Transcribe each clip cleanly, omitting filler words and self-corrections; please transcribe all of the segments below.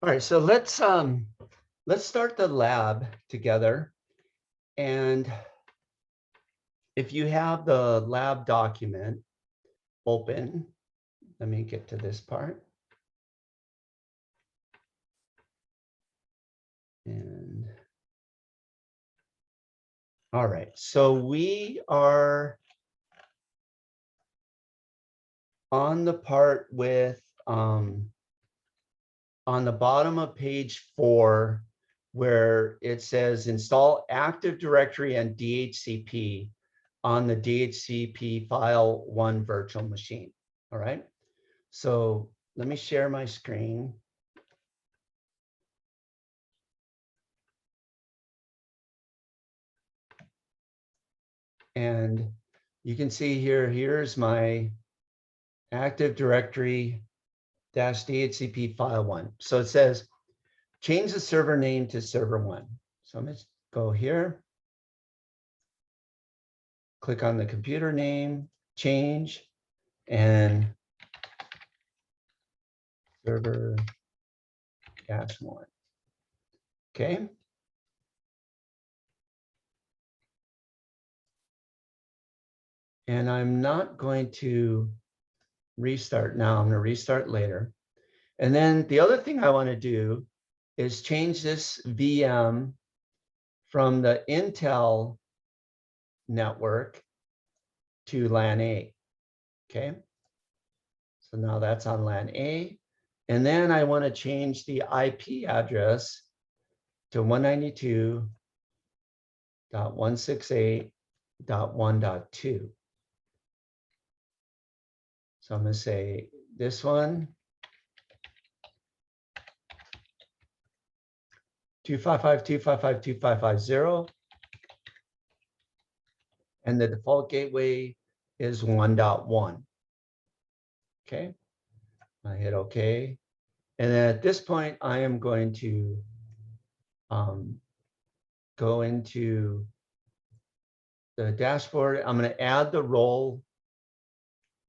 All right, so let's start the lab together. And if you have the lab document open, let me get to this part. And all right, so we are on the part with on the bottom of page 4, where it says install Active Directory and DHCP on the DHCP file 1 virtual machine. All right, so let me share my screen. And you can see here, here's my Active Directory -DHCP file 1. So it says, change the server name to server 1. So I'm going to go here, click on the computer name, change, and server -1. Okay. And I'm not going to restart now. I'm going to restart later. And then the other thing I want to do is change this VM from the Intel network to LAN A. Okay. So now that's on LAN A. And then I want to change the IP address to 192.168.1.2. So I'm going to say this one, 255.255.255.0, and the default gateway is 1.1. Okay, I hit OK. And then at this point, I am going to go into the dashboard. I'm going to add the role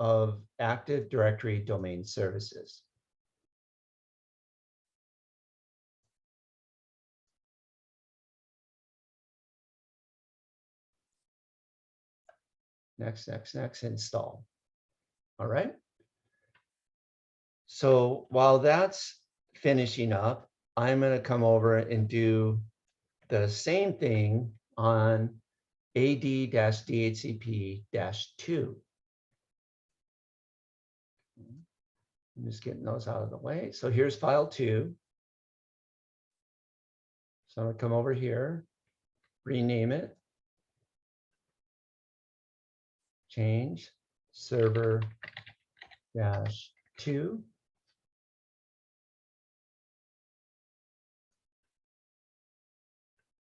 of Active Directory domain services. Next, install. All right. So while that's finishing up, I'm going to come over and do the same thing on AD-DHCP-2. I'm just getting those out of the way. So here's file 2. So I'm going to come over here, rename it, change server -2.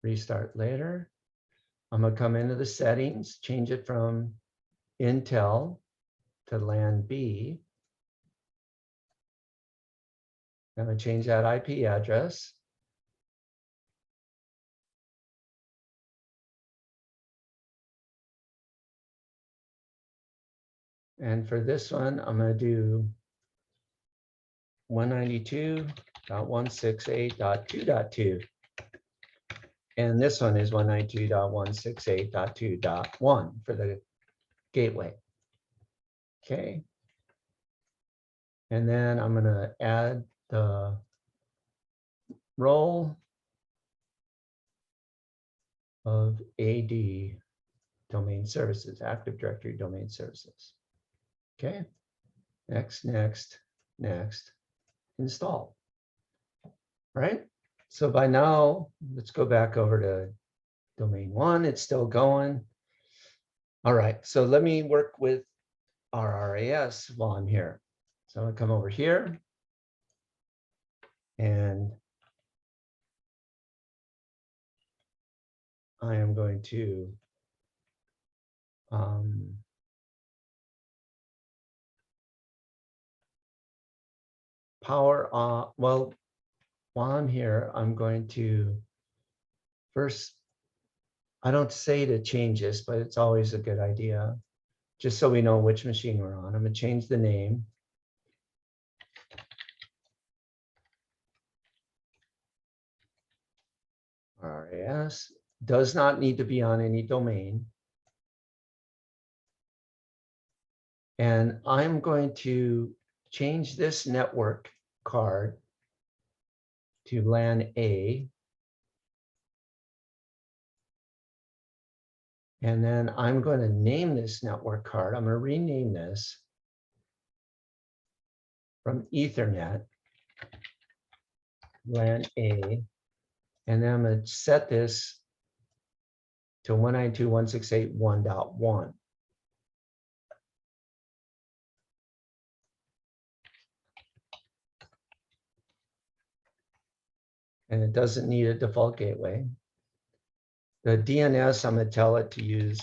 Restart later. I'm going to come into the settings, change it from Intel to LAN B. I'm going to change that IP address. And for this one, I'm going to do 192.168.2.2. And this one is 192.168.2.1 for the gateway. Okay. And then I'm going to add the role of AD domain services, Active Directory domain services. Okay. Next, install. Right. So by now, let's go back over to domain 1. It's still going. All right. So let me work with our RAS while I'm here. So I'm going to come over here and I am going to power on. Well, while I'm here, I'm going to first, I don't say to change this, but it's always a good idea, just so we know which machine we're on. I'm going to change the name. RAS does not need to be on any domain. And I'm going to change this network card to LAN A. And then I'm going to name this network card. I'm going to rename this from Ethernet, LAN A. And then I'm going to set this to 192.168.1.1. And it doesn't need a default gateway. The DNS, I'm going to tell it to use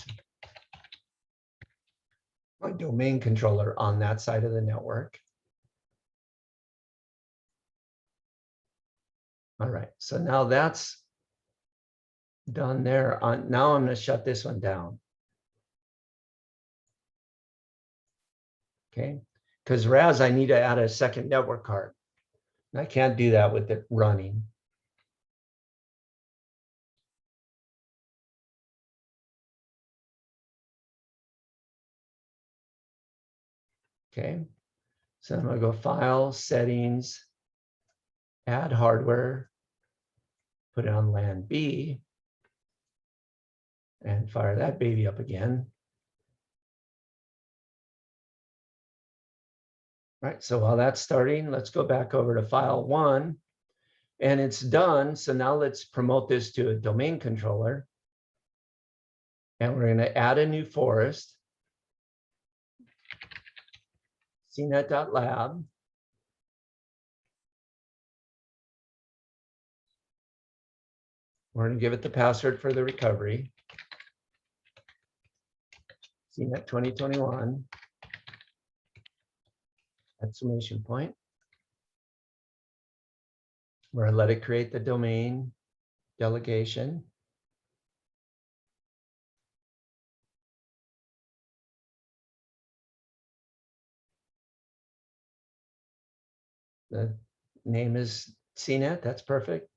my domain controller on that side of the network. All right, so now that's done there. Now I'm going to shut this one down. Okay, because RAS, I need to add a second network card. And I can't do that with it running. Okay, so I'm going to go File, Settings, Add Hardware, put it on LAN B, and fire that baby up again. All right, so while that's starting, let's go back over to File 1, and it's done. So now let's promote this to a domain controller, and we're going to add a new forest, CNET.lab. We're going to give it the password for the recovery, CNET2021, exclamation point. We're going to let it create the domain delegation. The name is CNET, that's perfect.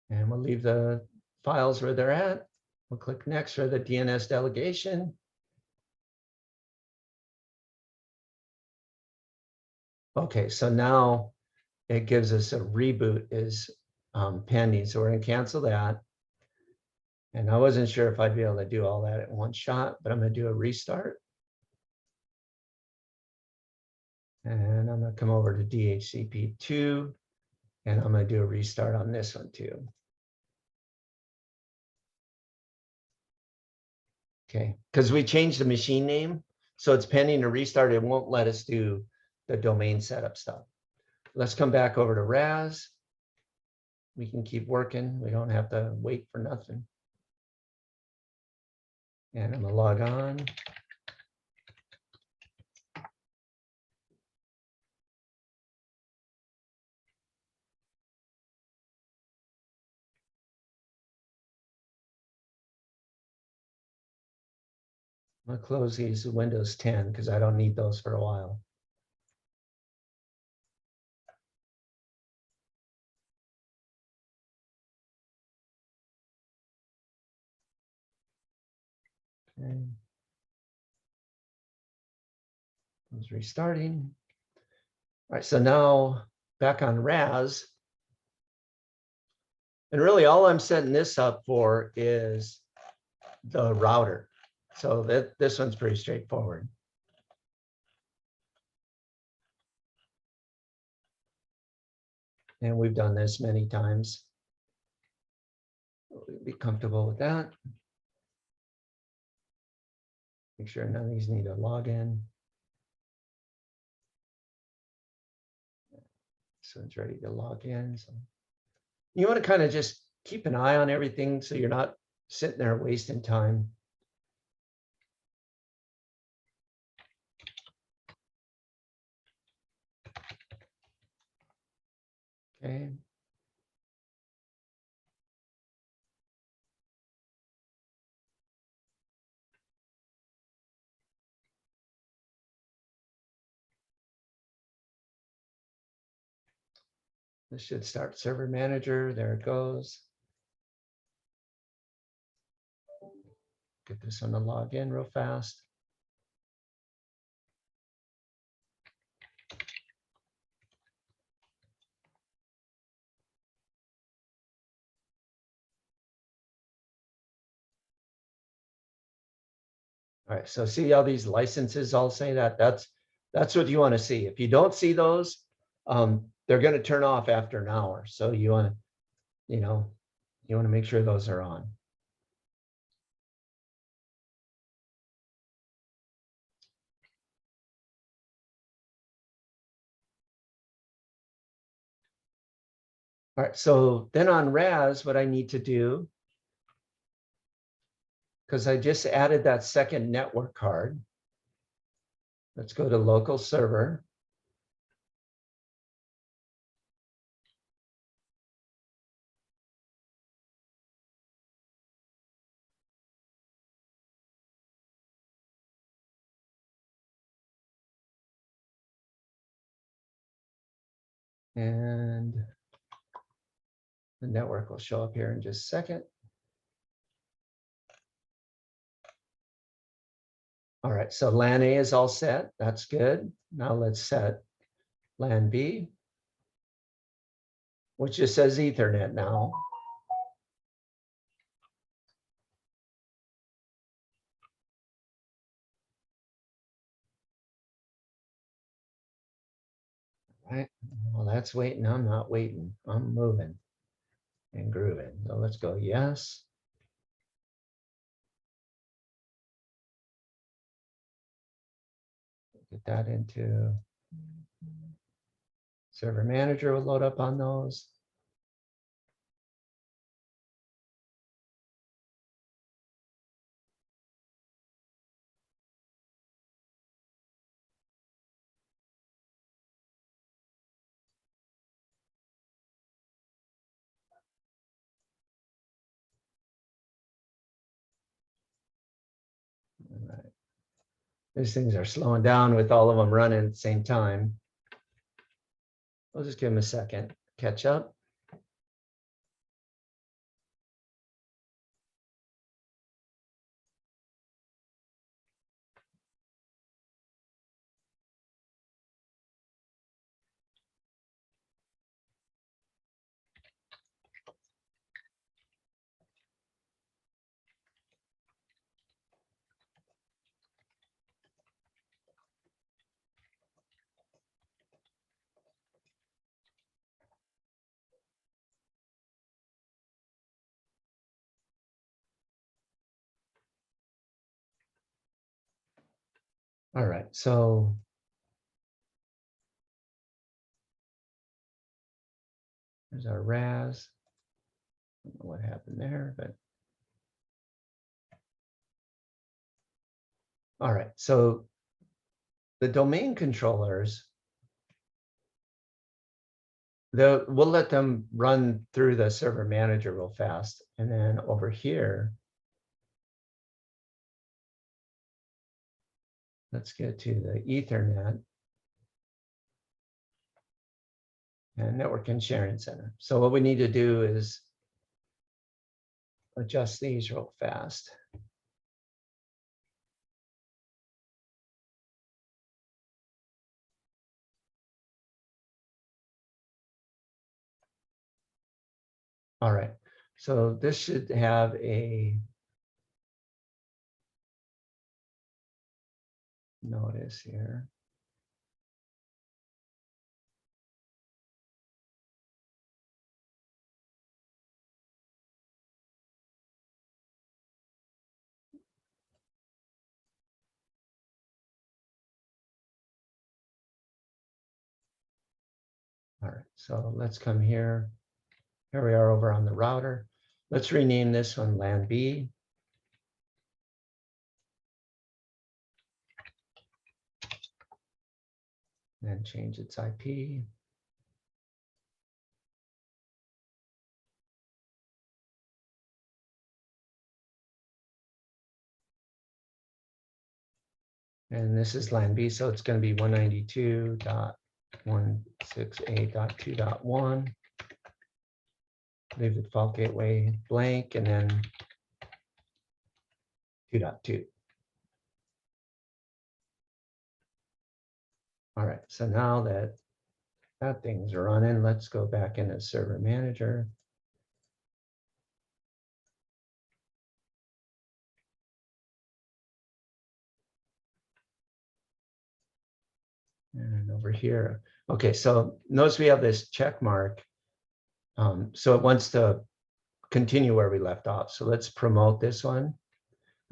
And we'll leave the files where they're at. We'll click next for the DNS delegation. Okay, so now it gives us a reboot is pending. So we're going to cancel that. And I wasn't sure if I'd be able to do all that at one shot, but I'm going to do a restart. And I'm going to come over to DHCP2, and I'm going to do a restart on this one too. Okay, because we changed the machine name, so it's pending a restart. It won't let us do the domain setup stuff. Let's come back over to RAS. We can keep working. We don't have to wait for nothing. And I'm going to log on. I'm going to close these Windows 10 because I don't need those for a while. Okay. It's restarting. All right, so now back on RAS. And really all I'm setting this up for is the router. So this one's pretty straightforward. And we've done this many times. We'll be comfortable with that. Make sure none of these need a login. So it's ready to log in. So you want to kind of just keep an eye on everything so you're not sitting there wasting time. Okay. This should start server manager. There it goes. Get this one to log in real fast. All right, so see how these licenses all say that? That's what you want to see. If you don't see those, they're going to turn off after an hour. So you want to, you want to make sure those are on. All right, so then on RAS, what I need to do, because I just added that second network card, let's go to local server. And the network will show up here in just a second. All right, so LAN A is all set. That's good. Now let's set LAN B, which just says Ethernet now. Right. Well, that's waiting. I'm not waiting. I'm moving and grooving. So let's go yes. Get that into server manager will load up on those. All right. These things are slowing down with all of them running at the same time. We'll just give them a second. Catch up. All right, so there's our RAS. I don't know what happened there, but all right. So the domain controllers, we'll let them run through the server manager real fast. And then over here, let's get to the Ethernet and network and sharing center. So what we need to do is adjust these real fast. All right, so this should have a notice here. All right, so let's come here. Here we are over on the router. Let's rename this one LAN B. And change its IP. And this is LAN B, so it's going to be 192.168.2.1. leave the default gateway blank, and then 2.2. All right, so now that thing's running, let's go back into Server Manager. And over here, okay, so notice we have this check mark. So it wants to continue where we left off. So let's promote this one.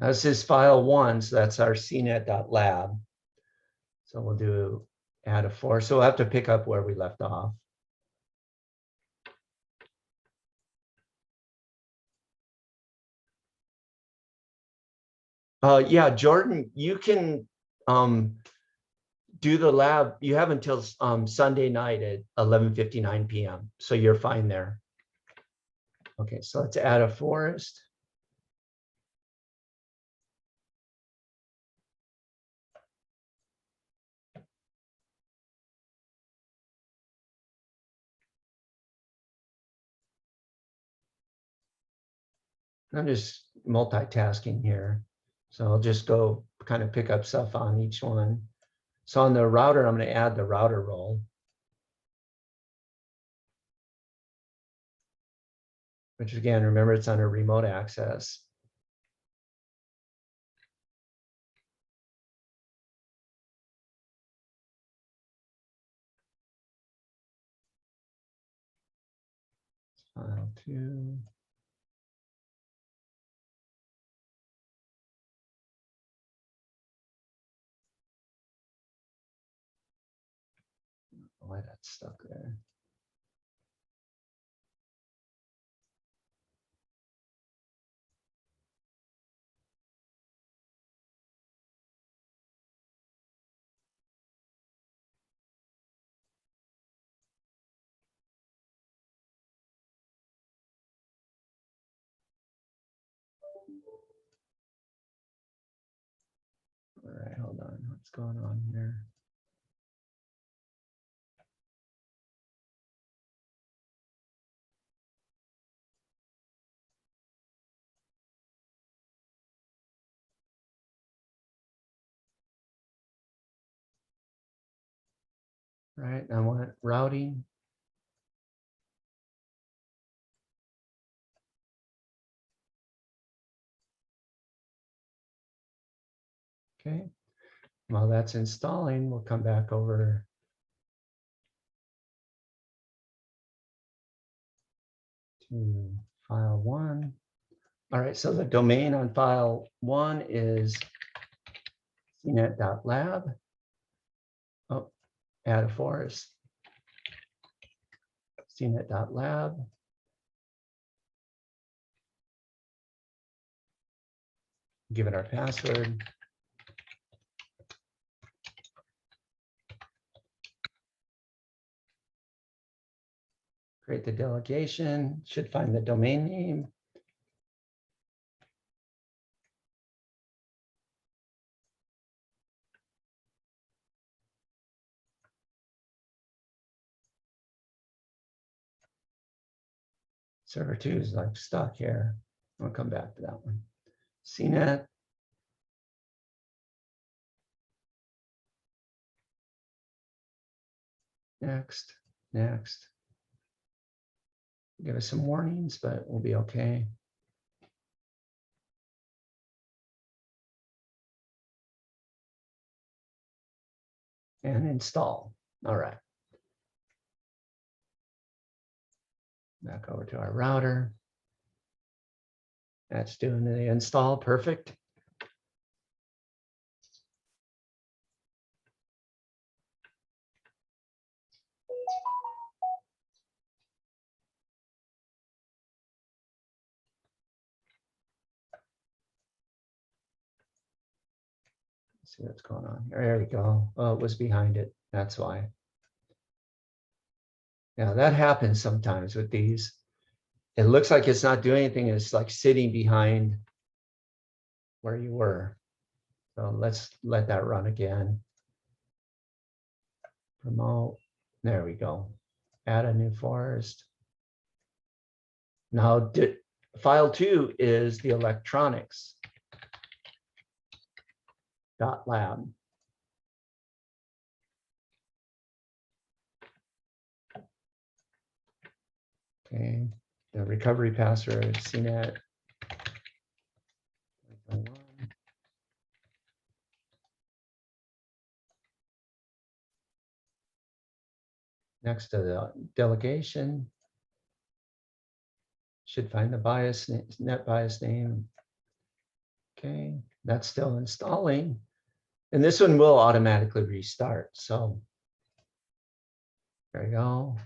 Now, this is file 1, so that's our CNET.lab. So we'll do add a 4. So we'll have to pick up where we left off. Yeah, Jordan, you can do the lab. You have until Sunday night at 11:59 p.m. So you're fine there. Okay, so let's add a forest. I'm just multitasking here. So I'll just go kind of pick up stuff on each one. So on the router, I'm going to add the router role, which again, remember it's under remote access. File 2. Why that's stuck there. All right, hold on. What's going on here? Right, I want routing. Okay, while that's installing, we'll come back over to file 1. All right, so the domain on file 1 is cnet.lab. Oh, add a forest. cnet.lab. Give it our password. Create the delegation, should find the domain name. Server 2 is like stuck here. I'll come back to that one. CNET. Next, next. Give us some warnings, but we'll be okay. And install. All right. Back over to our router. That's doing the install. Perfect. Let's see what's going on here. There we go. Oh, it was behind it. That's why. Yeah, that happens sometimes with these. It looks like it's not doing anything. It's like sitting behind where you were. So let's let that run again. Promote. There we go. Add a new forest. Now, file 2 is the electronics.lab. Okay, the recovery password, CNET. Next to the delegation, should find the net bias name. Okay, that's still installing. And this one will automatically restart. So there you go.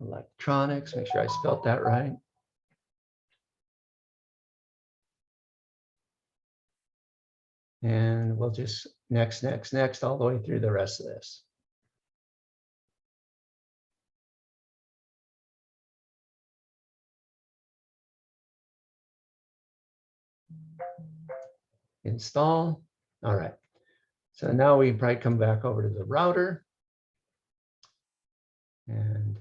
Electronics, make sure I spelled that right. And we'll just next all the way through the rest of this. Install. All right. So now we probably come back over to the router and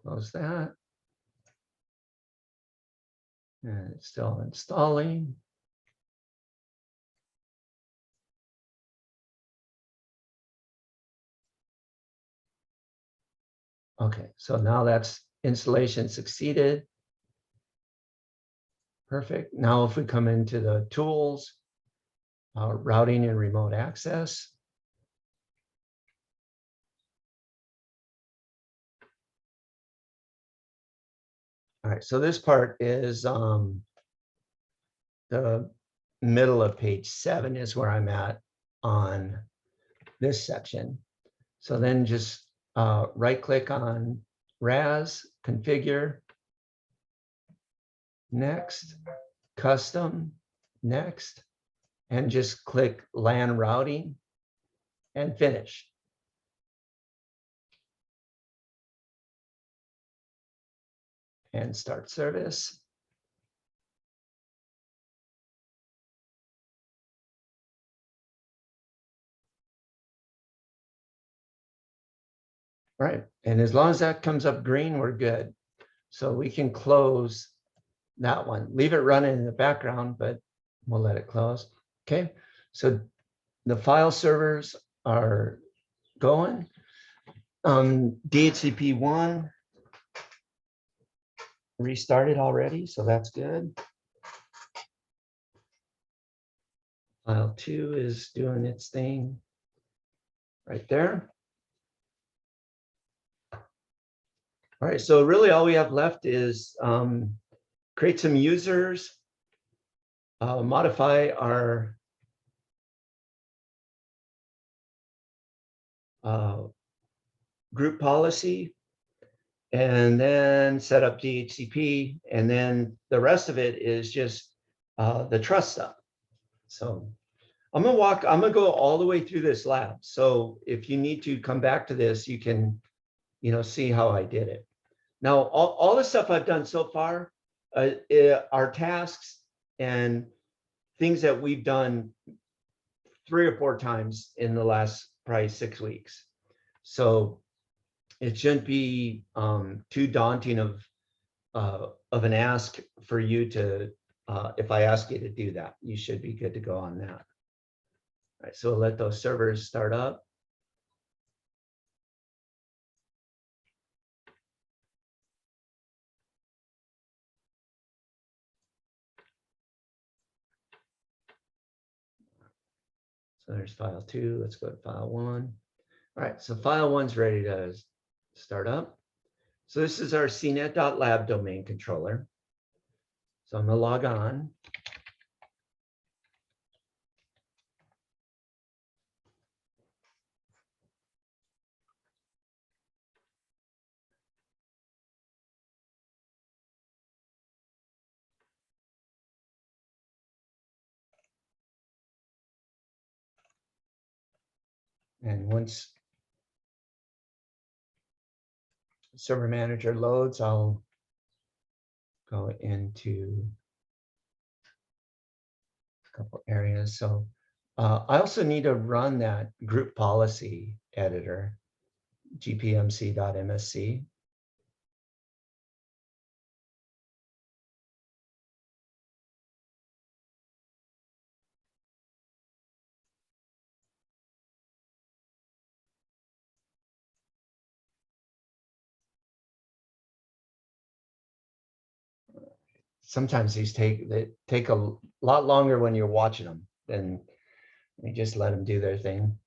close that. And it's still installing. Okay, so now that's installation succeeded. Perfect. Now if we come into the tools, routing and remote access. All right, so this part is the middle of page 7 is where I'm at on this section. So then just right click on RAS, configure, next, custom, next, and just click LAN routing and finish. And start service. All right, and as long as that comes up green, we're good. So we can close that one. Leave it running in the background, but we'll let it close. Okay, so the file servers are going. DHCP1 restarted already, so that's good. File 2 is doing its thing right there. All right, so really all we have left is create some users, modify our group policy, and then set up DHCP, and then the rest of it is just the trust stuff. So I'm gonna go all the way through this lab. So if you need to come back to this, you can, see how I did it. Now, all the stuff I've done so far are tasks and things that we've done 3 or 4 times in the last probably 6 weeks. So it shouldn't be too daunting of an ask for you to, if I ask you to do that, you should be good to go on that. All right, so we'll let those servers start up. So there's file 2. Let's go to file 1. All right, so file 1's ready to start up. So this is our CNET.lab domain controller. So I'm gonna log on. And once Server Manager loads, I'll go into a couple areas. So I also need to run that group policy editor, gpmc.msc. sometimes they take a lot longer when you're watching them than you just let them do their thing.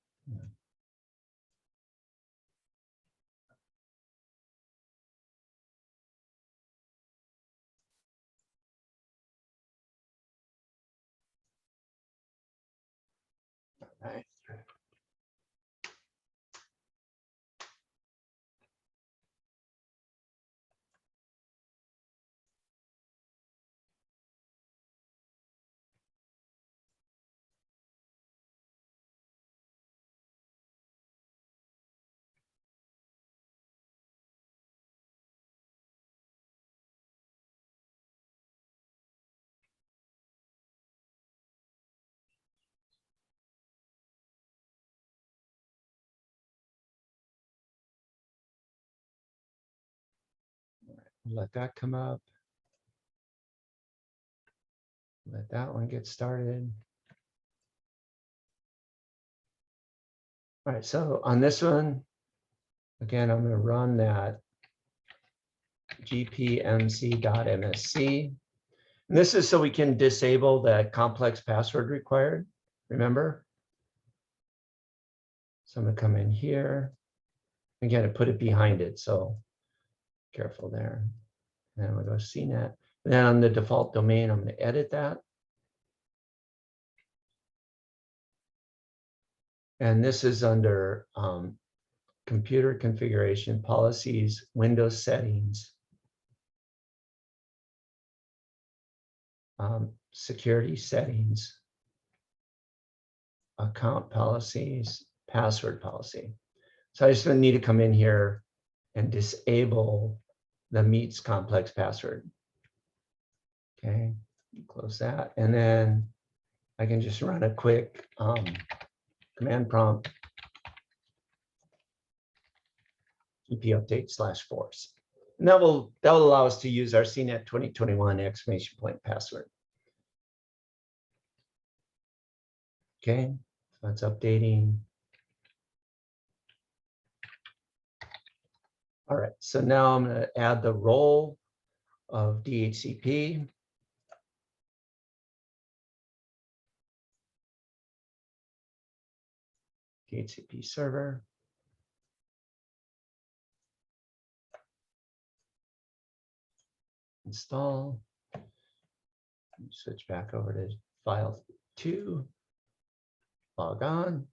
All right. Let that come up. Let that one get started. All right, so on this one, again, I'm going to run that gpmc.msc. And this is so we can disable that complex password required, remember? So I'm going to come in here. Again, I put it behind it, so careful there. And then we'll go CNET. And then on the default domain, I'm going to edit that. And this is under computer configuration, policies, Windows settings, security settings, account policies, password policy. So I just need to come in here and disable the meets complex password. Okay, close that. And then I can just run a quick command prompt gp_update/force. And that will allow us to use our CNET58 ! password. Okay, so that's updating. All right, so now I'm going to add the role of DHCP. DHCP server. Install. Switch back over to file 2. Log on.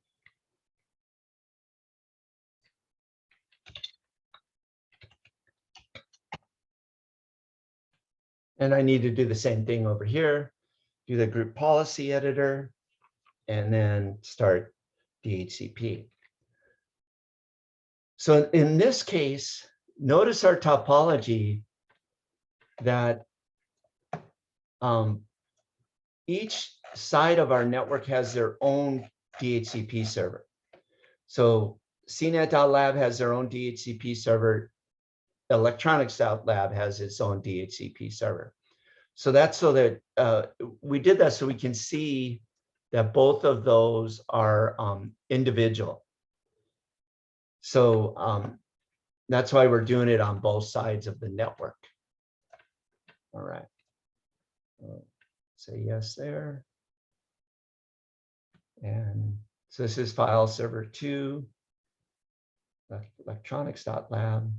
And I need to do the same thing over here. Do the group policy editor, and then start DHCP. So in this case, notice our topology that each side of our network has their own DHCP server. So CNET.lab has their own DHCP server. Electronics.lab has its own DHCP server. So that's so that we did that so we can see that both of those are individual. So that's why we're doing it on both sides of the network. All right. Say yes there. And so this is file server 2, electronics.lab.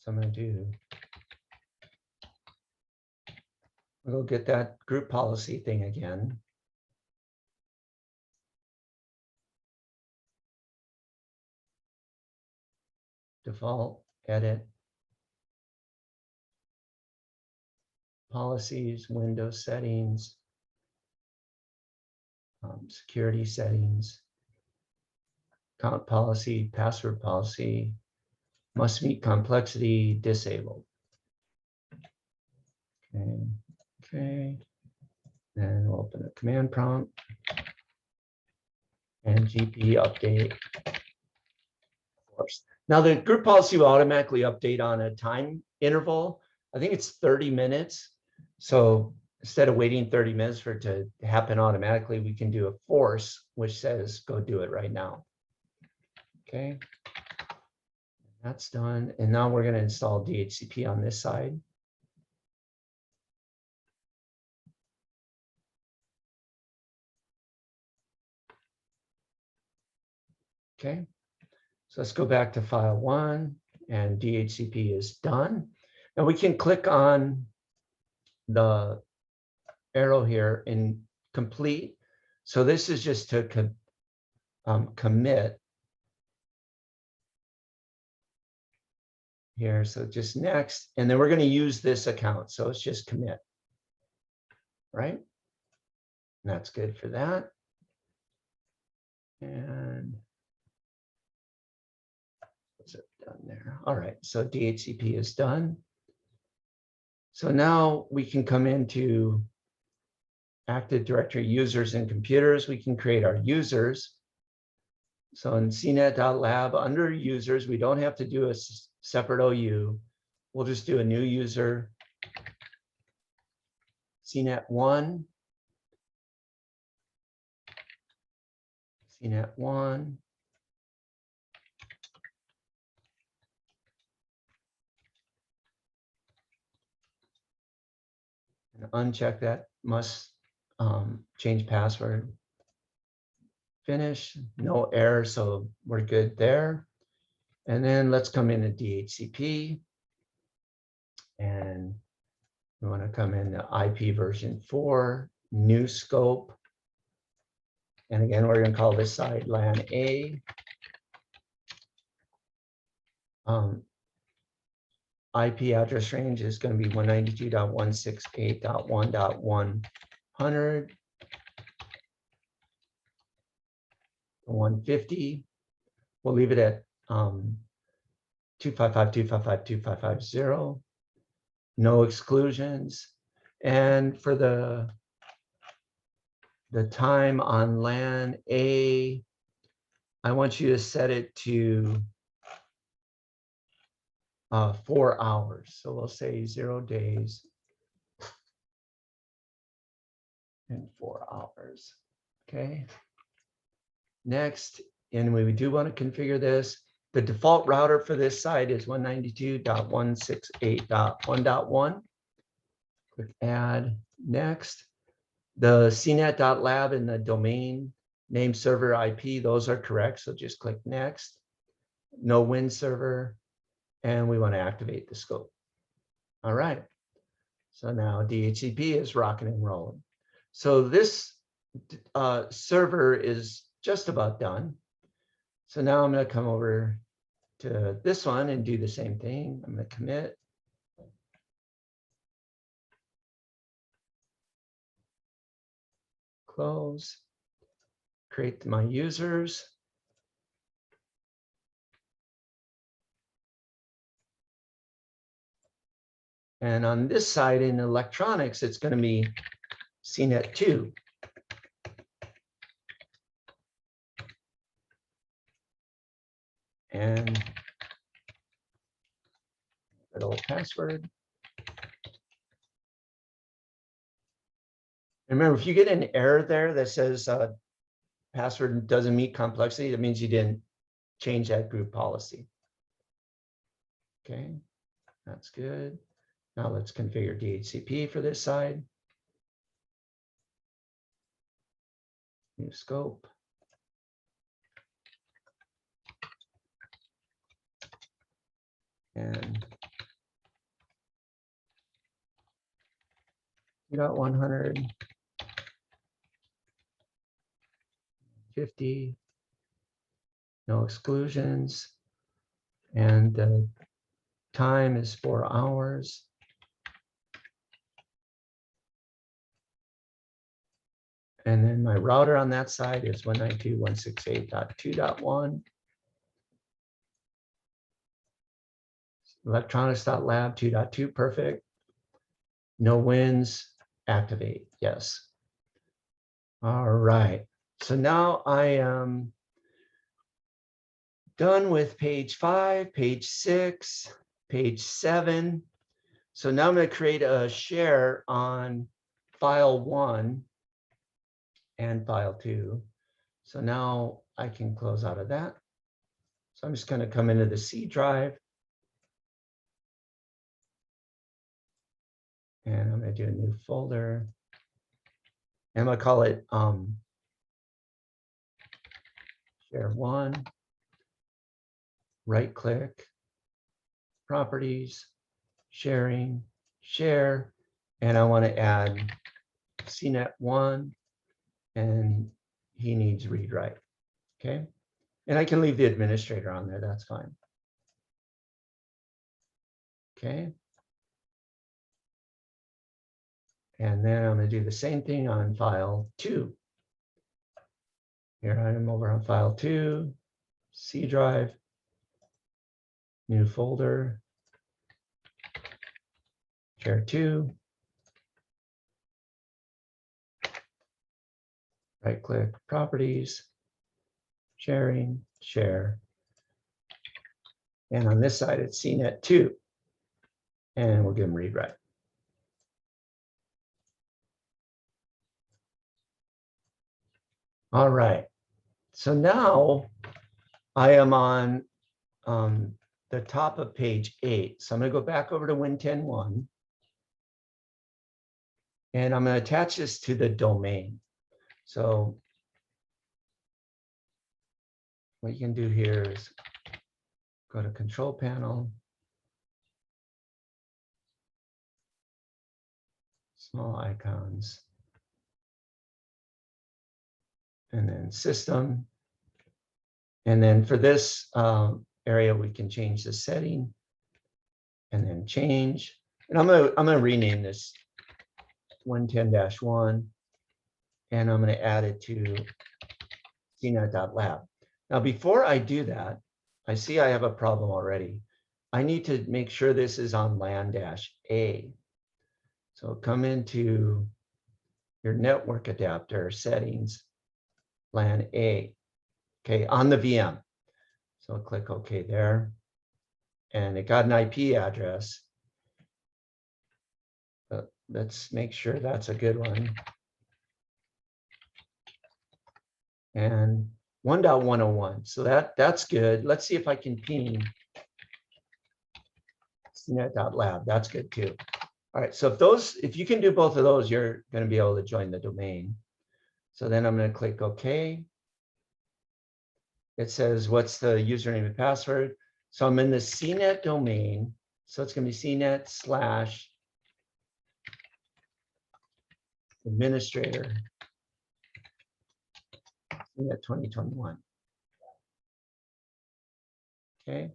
So I'm going to do, we'll get that group policy thing again. Default, edit, policies, Windows settings, security settings, account policy, password policy, must meet complexity, disabled. Okay. And we'll open a command prompt and GP update force. Now the group policy will automatically update on a time interval. I think it's 30 minutes. So instead of waiting 30 minutes for it to happen automatically, we can do a force, which says, go do it right now. Okay. That's done. And now we're going to install DHCP on this side. Okay, so let's go back to file 1 and DHCP is done. Now we can click on the arrow here in complete. So this is just to commit here. So just next, and then we're going to use this account. So it's just commit, right? And that's good for that. And what's it done there? All right, so DHCP is done. So now we can come into Active Directory users and computers. We can create our users. So in CNET.lab under users, we don't have to do a separate OU. We'll just do a new user, CNET1, CNET1. And uncheck that, must change password. Finish, no error, so we're good there. And then let's come into DHCP. And we want to come into IP version 4, new scope. And again, we're going to call this side LAN A. IP address range is going to be 192.168.1.100 to 150. We'll leave it at 255.255.255.0. No exclusions. And for the time on LAN A, I want you to set it to 4 hours. So we'll say 0 days and 4 hours. Okay. Next, and we do want to configure this. The default router for this site is 192.168.1.1. Click add. Next, the CNET.lab and the domain name server IP, those are correct. So just click next. No Win server. And we want to activate the scope. All right. So now DHCP is rocking and rolling. So this server is just about done. So now I'm going to come over to this one and do the same thing. I'm going to commit. Close. Create my users. And on this side in electronics, it's going to be CNET2. And good old password. Remember, if you get an error there that says password doesn't meet complexity, that means you didn't change that group policy. Okay, that's good. Now let's configure DHCP for this side. New scope. And 2.100, 50, no exclusions. And the time is 4 hours. And then my router on that side is 192.168.2.1. Electronics.lab 2.2, perfect. No wins, activate, yes. All right, so now I am done with page 5, page 6, page 7. So now I'm going to create a share on file 1 and file 2. So now I can close out of that. So I'm just going to come into the C drive. And I'm going to do a new folder. And I'm going to call it share one. Right click, properties, sharing, share. And I want to add CNET1, and he needs read write. Okay. And I can leave the administrator on there. That's fine. Okay. And then I'm going to do the same thing on file 2. Here I am over on file 2, C drive, new folder, share 2, right click, properties, sharing, share. And on this side, it's CNET2. And we'll give them read write. All right. So now I am on the top of page 8. So I'm going to go back over to Win10.1. And I'm going to attach this to the domain. So what you can do here is go to Control Panel, small icons, and then System. And then for this area, we can change the setting, and then change. And I'm gonna rename this 110-1, and I'm going to add it to CNET.lab. Now, before I do that, I see I have a problem already. I need to make sure this is on LAN-A. So come into your network adapter settings, LAN-A, okay, on the VM. So I'll click OK there. And it got an IP address. But let's make sure that's a good one. And 1.101. So that's good. Let's see if I can ping CNET.lab. That's good too. All right. So if you can do both of those, you're going to be able to join the domain. So then I'm going to click OK. It says, what's the username and password? So I'm in the CNET domain. So it's going to be CNET/administrator, CNET 2021. Okay.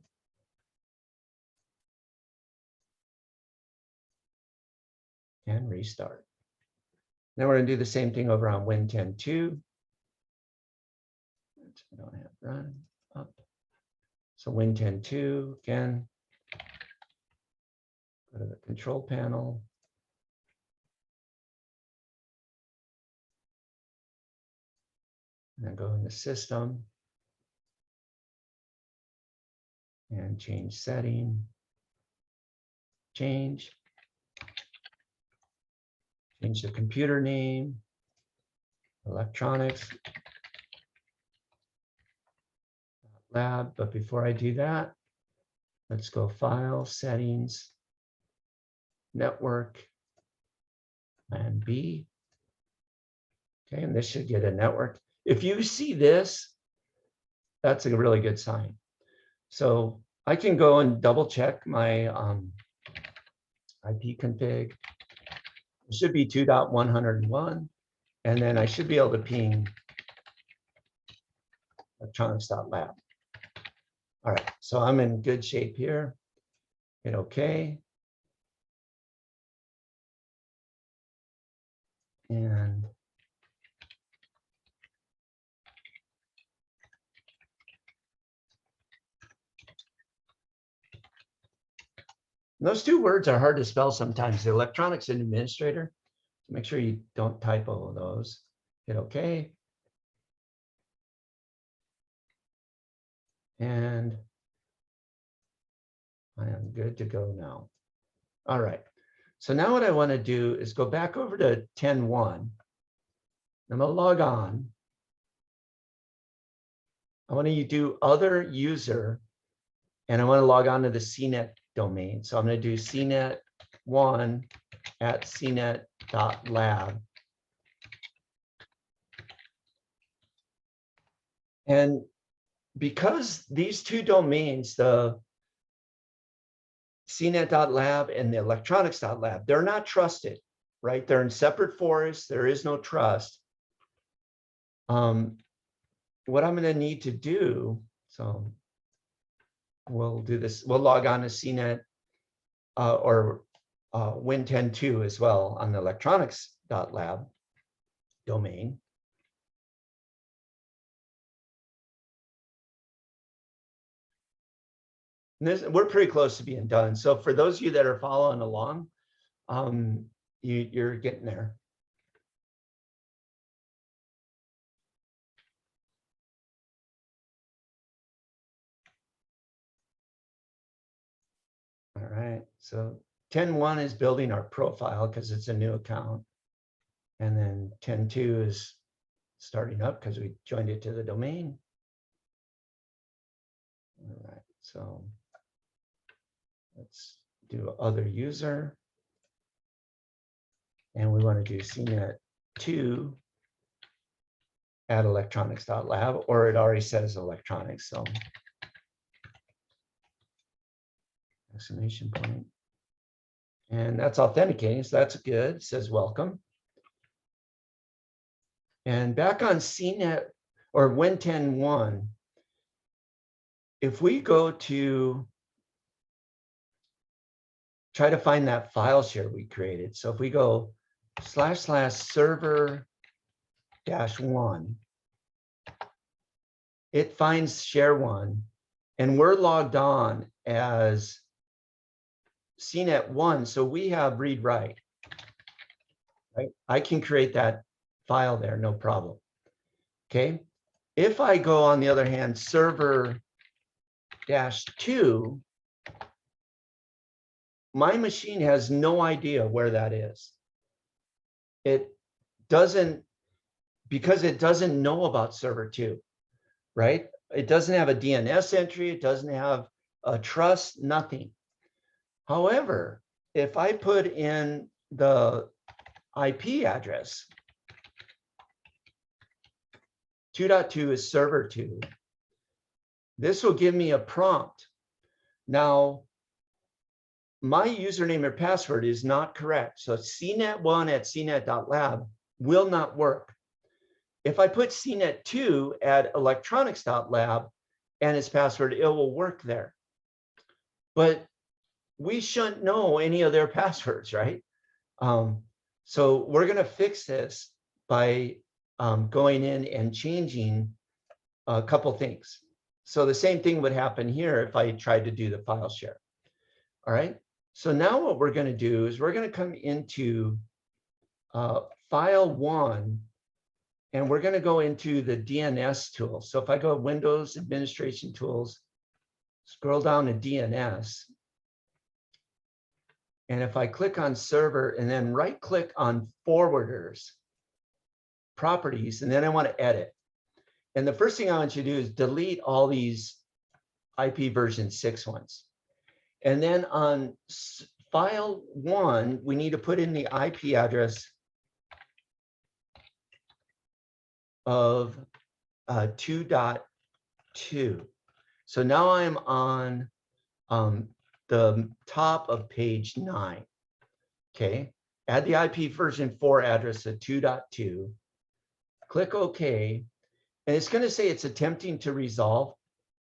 And restart. Then we're going to do the same thing over on Win10.2. I don't have run up. So Win10.2 again. Go to the control panel. And then go into system and change setting. Change the computer name, electronics lab. But before I do that, let's go file, settings, network, LAN B. Okay, and this should get a network. If you see this, that's a really good sign. So I can go and double check my IP config. It should be 2.101, and then I should be able to ping electronics.lab. All right, so I'm in good shape here. Hit OK. And those two words are hard to spell sometimes, the electronics and administrator. So make sure you don't typo those. Hit OK. And I am good to go now. All right. So now what I want to do is go back over to 10.1. I'm going to log on. I want to do other user, and I want to log on to the CNET domain. So I'm going to do CNET1 at cnet.lab. And because these two domains, the CNET.lab and the electronics.lab, they're not trusted, right? They're in separate forests. There is no trust. What I'm going to need to do, so we'll do this. We'll log on to CNET or Win10.2 as well on the electronics.lab domain. We're pretty close to being done. So for those of you that are following along, you're getting there. All right, so 10.1 is building our profile because it's a new account. And then 10.2 is starting up because we joined it to the domain. All right, so let's do other user. And we want to do CNET2 at electronics.lab, or it already says electronics, so exclamation point. And that's authenticating, so that's good. It says welcome. And back on CNET or Win10.1, if we go to try to find that file share we created. So if we go //server-1, it finds share one, and we're logged on as CNET1, so we have read write, right? I can create that file there, no problem. Okay. If I go, on the other hand, server-2, my machine has no idea where that is. It doesn't, because it doesn't know about server 2, right? It doesn't have a DNS entry. It doesn't have a trust, nothing. However, if I put in the IP address, 2.2 is server 2, this will give me a prompt. Now, my username or password is not correct. So CNET1 at cnet.lab will not work. If I put CNET2 at electronics.lab and its password, it will work there. But we shouldn't know any of their passwords, right? So we're going to fix this by going in and changing a couple things. So the same thing would happen here if I tried to do the file share. All right. So now what we're going to do is we're going to come into file 1, and we're going to go into the DNS tool. So if I go Windows Administration Tools, scroll down to DNS, and if I click on server and then right click on forwarders, properties, and then I want to edit. And the first thing I want you to do is delete all these IP version 6 ones. And then on file 1, we need to put in the IP address of 2.2. So now I'm on the top of page 9. Okay, add the IP version 4 address of 2.2. Click OK, and it's going to say it's attempting to resolve.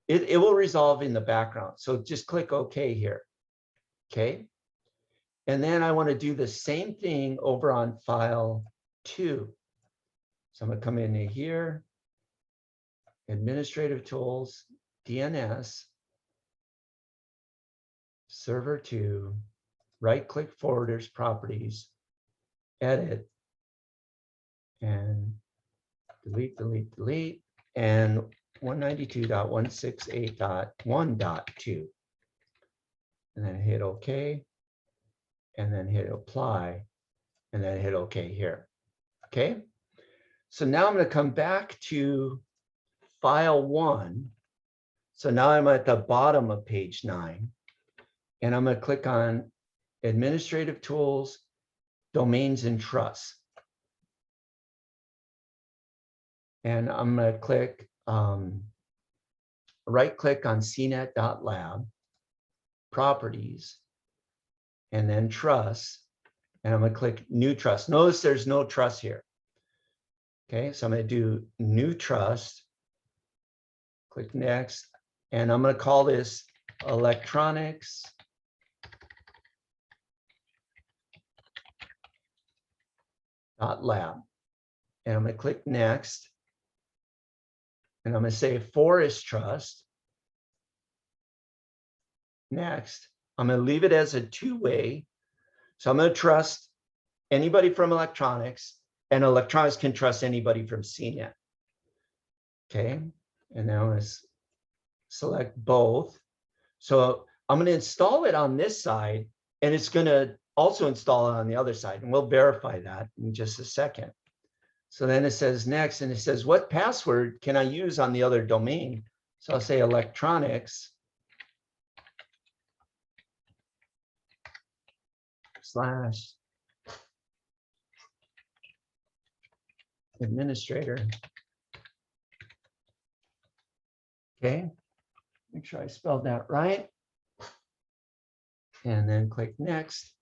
It will resolve in the background. So just click OK here. Okay. And then I want to do the same thing over on file 2. So I'm going to come into here, administrative tools, DNS, server 2, right click forwarders properties, edit, and delete, delete, delete, and 192.168.1.2. And then hit OK, and then hit apply, and then hit OK here. Okay. So now I'm going to come back to file 1. So now I'm at the bottom of page 9. And I'm going to click on Administrative Tools, Domains and Trusts. And I'm going to click right click on CNET.lab, Properties, and then Trusts. And I'm going to click New Trust. Notice there's no trust here. Okay, so I'm going to do New Trust. Click Next. And I'm going to call this Electronics .lab. And I'm going to click Next. And I'm going to say Forest Trust. Next. I'm going to leave it as a two-way. So I'm going to trust anybody from electronics, and electronics can trust anybody from CNET. Okay. And now I'm going to select both. So I'm going to install it on this side, and it's going to also install it on the other side. And we'll verify that in just a second. So then it says next, and it says, what password can I use on the other domain? So I'll say electronics / administrator. Okay, make sure I spelled that right. And then click next.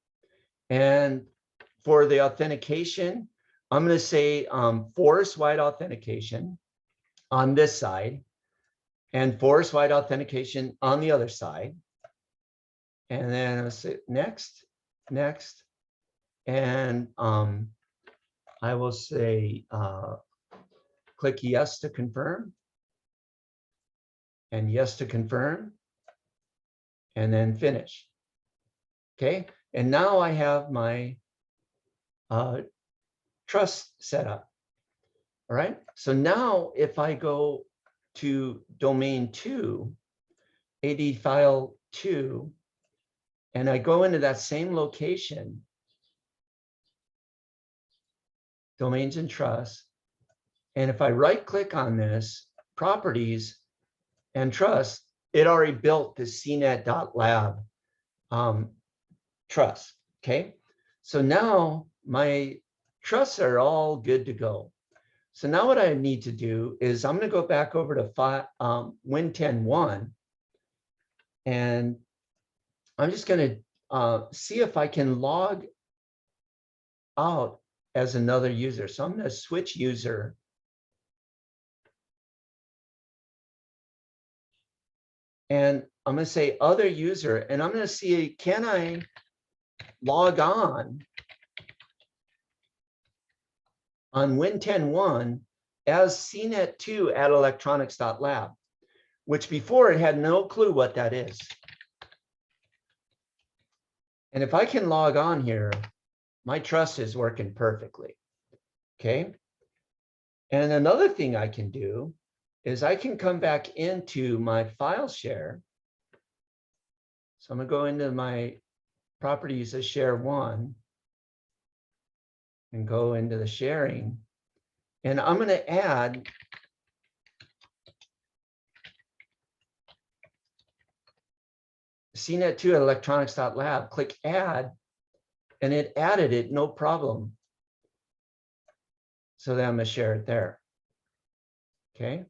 And for the authentication, I'm going to say forest-wide authentication on this side and forest-wide authentication on the other side. And then I'll say next, next. And I will say click yes to confirm and yes to confirm and then finish. Okay, and now I have my trust set up. All right, so now if I go to domain 2, AD file 2, and I go into that same location, domains and trusts, and if I right click on this, properties and trust, it already built the CNET.lab trust. Okay, so now my trusts are all good to go. So now what I need to do is I'm going to go back over to Win10.1, and I'm just going to see if I can log out as another user. So I'm going to switch user. And I'm going to say other user, and I'm going to see, can I log on Win10.1 as CNET2 at electronics.lab, which before it had no clue what that is. And if I can log on here, my trust is working perfectly. Okay. And another thing I can do is I can come back into my file share. So I'm going to go into my properties of share 1 and go into the sharing. And I'm going to add CNET2 at electronics.lab, click add, and it added it, no problem. So then I'm going to share it there. Okay.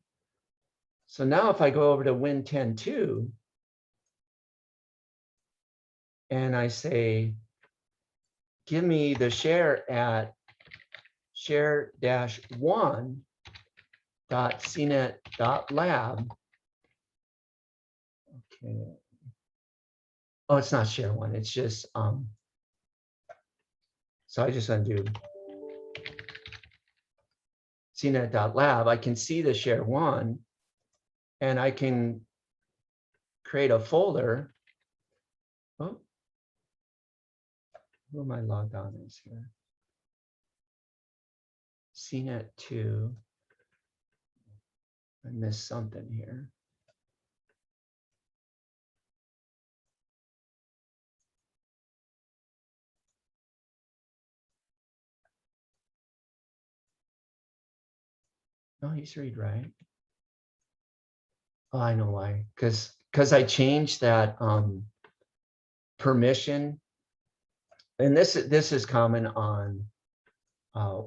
So now if I go over to Win10.2 and I say, give me the share at share-1.cnet.lab. Okay. Oh, it's not share 1. It's just, so I just undo CNET.lab. I can see the share 1, and I can create a folder. Oh, who am I logged on as here? CNET2. I missed something here. No, he's read right. Oh, I know why. Because I changed that permission, and this is common on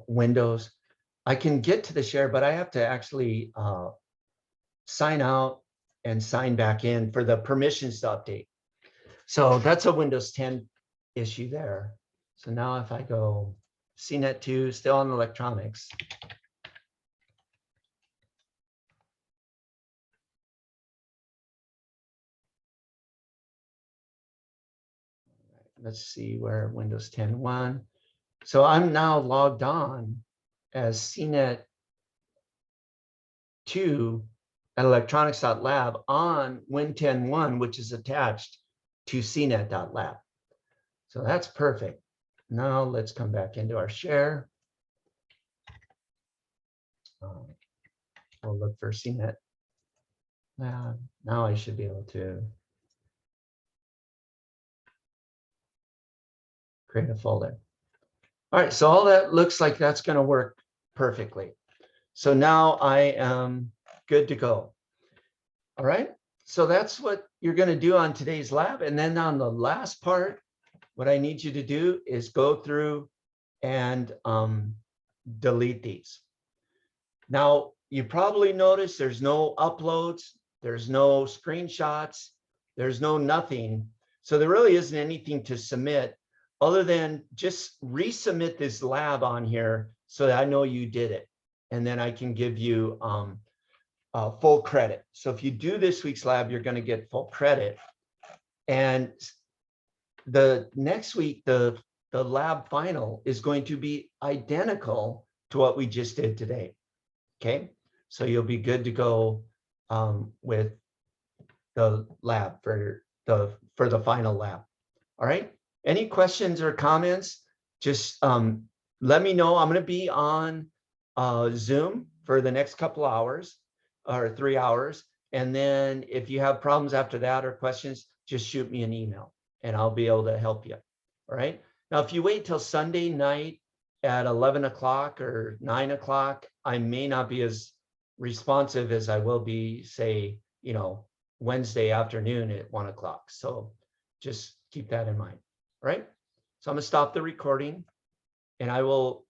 Windows. I can get to the share, but I have to actually sign out and sign back in for the permissions to update. So that's a Windows 10 issue there. So now if I go CNET2, still on electronics. Let's see where Windows 10 1. So I'm now logged on as CNET2 at electronics.lab on Win10.1, which is attached to CNET.lab. So that's perfect. Now let's come back into our share. We'll look for CNET lab. Now I should be able to create a folder. All right, so all that looks like that's going to work perfectly. So now I am good to go. All right, so that's what you're going to do on today's lab. And then on the last part, what I need you to do is go through and delete these. Now, you probably noticed there's no uploads, there's no screenshots, there's no nothing. So there really isn't anything to submit other than just resubmit this lab on here so that I know you did it. And then I can give you full credit. So if you do this week's lab, you're going to get full credit. And the next week, the lab final is going to be identical to what we just did today. Okay, so you'll be good to go with the lab for the final lab. All right. Any questions or comments? Just let me know. I'm going to be on Zoom for the next couple hours or 3 hours. And then if you have problems after that or questions, just shoot me an email and I'll be able to help you. All right. Now, if you wait till Sunday night at 11 o'clock or 9 o'clock, I may not be as responsive as I will be, say, Wednesday afternoon at 1 o'clock. So just keep that in mind. All right. So I'm going to stop the recording and I will